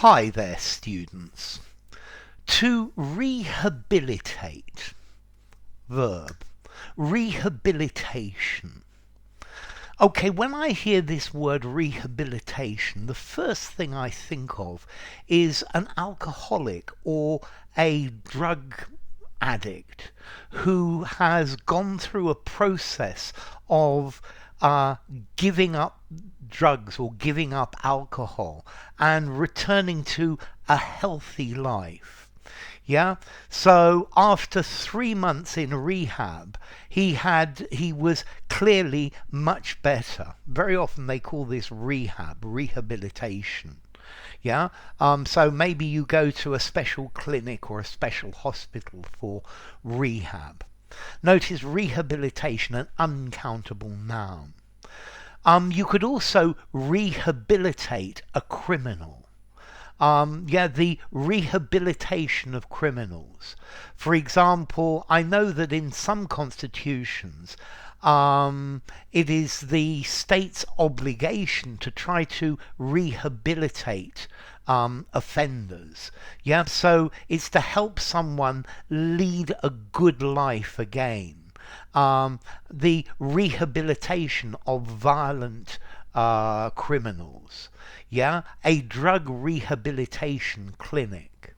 Hi there, students. To rehabilitate. Verb. Rehabilitation. Okay, when I hear this word rehabilitation, the first thing I think of is an alcoholic or a drug addict who has gone through a process of giving up drugs or giving up alcohol and returning to a healthy life. Yeah. So after 3 months in rehab, he was clearly much better. Very often they call this rehabilitation. Yeah. So maybe you go to a special clinic or a special hospital for rehab. Notice rehabilitation, an uncountable noun. You could also rehabilitate a criminal. The rehabilitation of criminals. For example, I know that in some constitutions, it is the state's obligation to try to rehabilitate offenders. Yeah, so it's to help someone lead a good life again. The rehabilitation of violent criminals. Yeah, a drug rehabilitation clinic.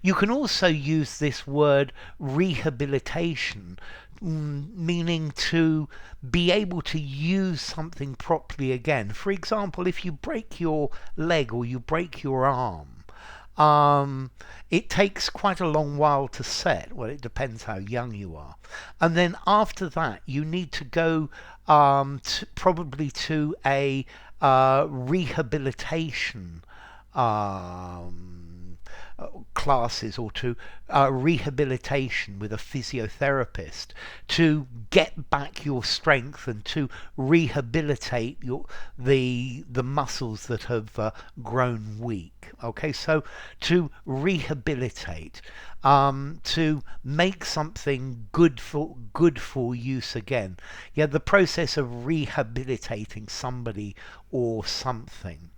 You can also use this word rehabilitation, meaning to be able to use something properly again. For example, if you break your leg or you break your arm, it takes quite a long while to set. Well, it depends how young you are. And then after that, you need to go probably to a rehabilitation classes or to rehabilitation with a physiotherapist to get back your strength and to rehabilitate the muscles that have grown weak. Okay, so to rehabilitate, to make something good for use again. Yeah, the process of rehabilitating somebody or something.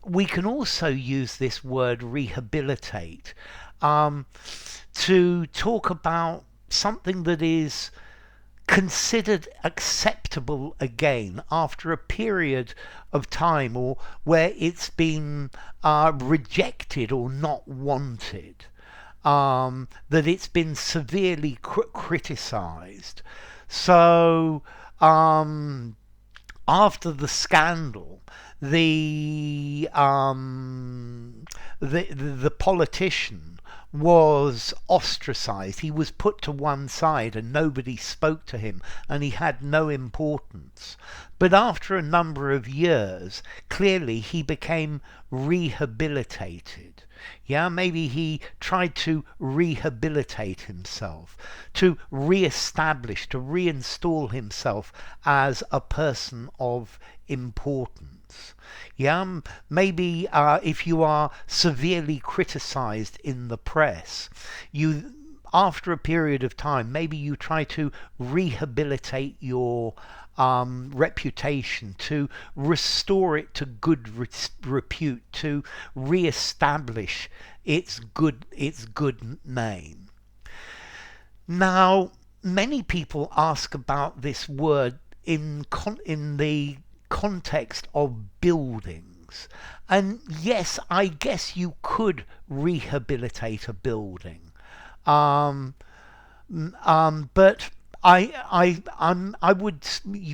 We can also use this word rehabilitate to talk about something that is considered acceptable again after a period of time or where it's been rejected or not wanted, that it's been severely criticized. So after the scandal, the politician was ostracized. He was put to one side and nobody spoke to him and he had no importance. But after a number of years, clearly he became rehabilitated. Yeah, maybe he tried to rehabilitate himself, to re-establish, to reinstall himself as a person of importance. Yeah, maybe if you are severely criticized in the press, you after a period of time, maybe you try to rehabilitate your reputation, to restore it to good repute, to re-establish its good name. Now, many people ask about this word in the context of buildings. And yes, I guess you could rehabilitate a building. But I would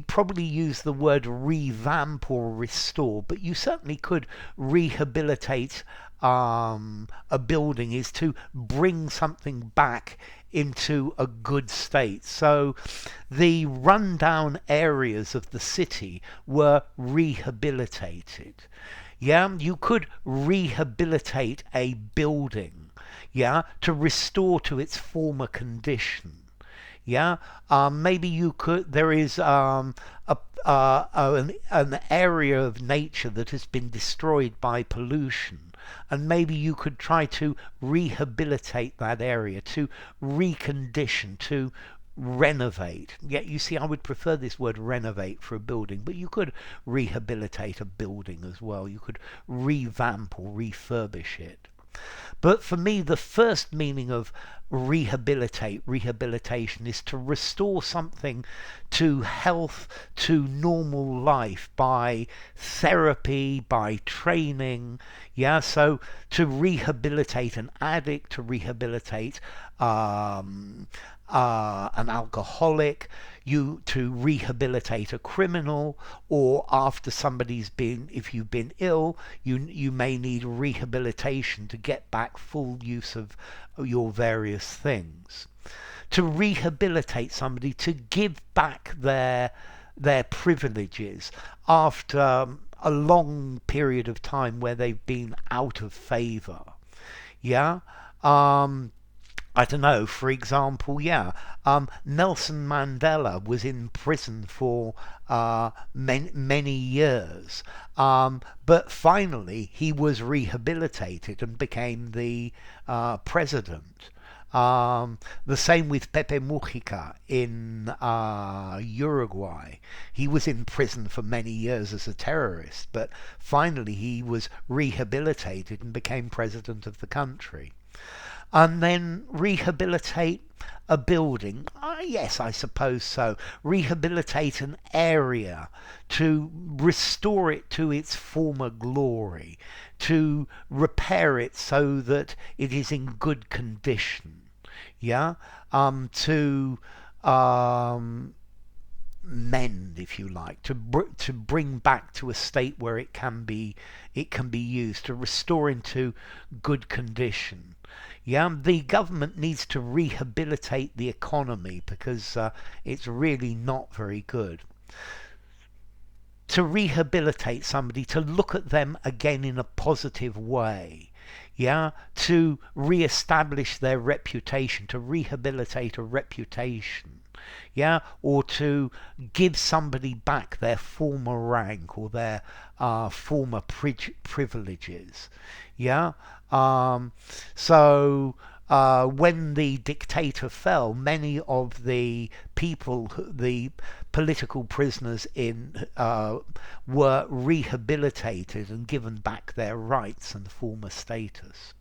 probably use the word revamp or restore, but you certainly could rehabilitate a building, is to bring something back into a good state. So the rundown areas of the city were rehabilitated. Yeah, you could rehabilitate a building, yeah, to restore to its former condition. Yeah, maybe you could. There is an area of nature that has been destroyed by pollution, and maybe you could try to rehabilitate that area, to recondition, to renovate. Yeah, you see, I would prefer this word renovate for a building, but you could rehabilitate a building as well. You could revamp or refurbish it. But for me, the first meaning of rehabilitation, is to restore something to health, to normal life by therapy, by training. Yeah, so to rehabilitate an addict, to rehabilitate an alcoholic, you to rehabilitate a criminal, or after somebody's been, if you've been ill, you may need rehabilitation to get back full use of your various things. To rehabilitate somebody, to give back their privileges after a long period of time where they've been out of favor. Yeah. I don't know, for example, Nelson Mandela was in prison for many years, but finally he was rehabilitated and became the president. The same with Pepe Mujica in Uruguay. He was in prison for many years as a terrorist, but finally he was rehabilitated and became president of the country. And then rehabilitate a building. Yes, I suppose so. Rehabilitate an area to restore it to its former glory, to repair it so that it is in good condition. Yeah, to mend, if you like, to bring back to a state where it can be used, to restore into good condition. Yeah, the government needs to rehabilitate the economy because it's really not very good. To rehabilitate somebody, to look at them again in a positive way. Yeah, to re-establish their reputation, to rehabilitate a reputation. Yeah, or to give somebody back their former rank or their former privileges. Yeah. When the dictator fell, many of the people, the political prisoners were rehabilitated and given back their rights and former status.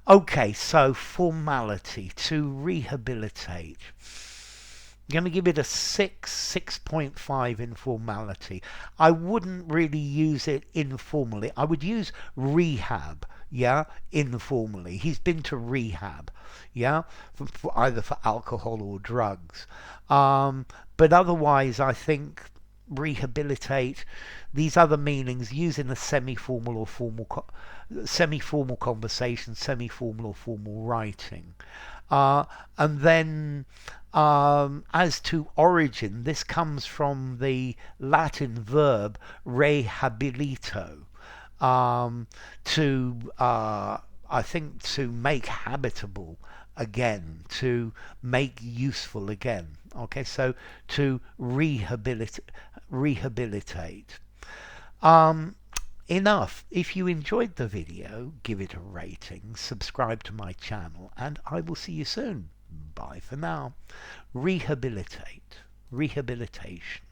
Okay, so formality, to rehabilitate. I'm going to give it a 6.5 in formality. I wouldn't really use it informally. I would use rehab, yeah, informally. He's been to rehab, yeah, either for alcohol or drugs. But otherwise, I think rehabilitate, these other meanings, using a semi-formal or semi-formal conversation, semi-formal or formal writing. And then as to origin, this comes from the Latin verb rehabilito, I think to make habitable again, to make useful again. Okay, so to rehabilitate. Enough. If you enjoyed the video, give it a rating, subscribe to my channel, and I will see you soon. Bye for now. Rehabilitate. Rehabilitation.